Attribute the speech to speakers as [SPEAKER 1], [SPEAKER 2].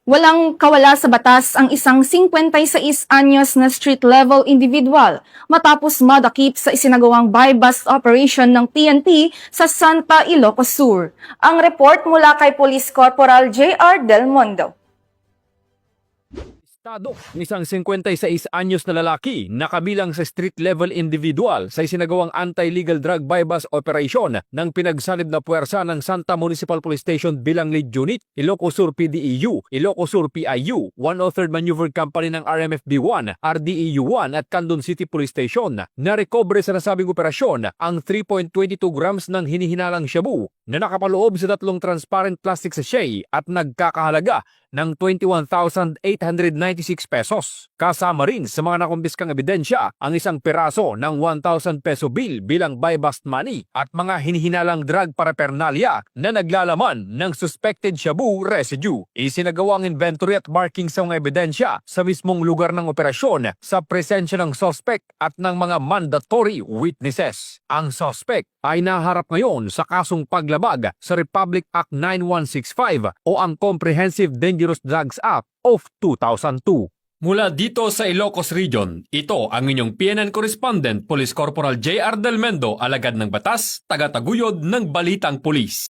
[SPEAKER 1] Walang kawala sa batas ang isang 56 anyos na street-level individual matapos madakip sa isinagawang buy-bust operation ng PNP sa Santa Ilocos Sur. Ang report mula kay Police Corporal J.R. Del Mondo.
[SPEAKER 2] Estado ng isang 56 anyos na lalaki na kabilang sa street-level individual sa isinagawang anti-legal drug buy-bust operation ng pinagsanib na puwersa ng Santa Municipal Police Station bilang lead unit, Ilocos Sur PDEU, Ilocos Sur PIU, 103rd Maneuver Company ng RMFB-1, RDEU-1 at Candon City Police Station. Narekobre sa nasabing operasyon ang 3.22 grams ng hinihinalang shabu na nakapaloob sa 3 transparent plastic sachet at nagkakahalaga ng 21,896 pesos. Kasama rin sa mga nakumbiskang ebidensya ang isang piraso ng 1,000 peso bill bilang buy-bust money at mga hinihinalang drug paraphernalia na naglalaman ng suspected shabu residue. Isinagawang inventory at marking sa mga ebidensya sa mismong lugar ng operasyon sa presensya ng suspect at ng mga mandatory witnesses. Ang suspect ay naharap ngayon sa kasong paglabag sa Republic Act 9165 o ang Comprehensive Dangerous Drugs Act of 2002. Mula dito sa Ilocos Region, ito ang inyong PNN Correspondent, Police Corporal J.R. Del Mendo, alagad ng batas, tagataguyod ng Balitang Pulis.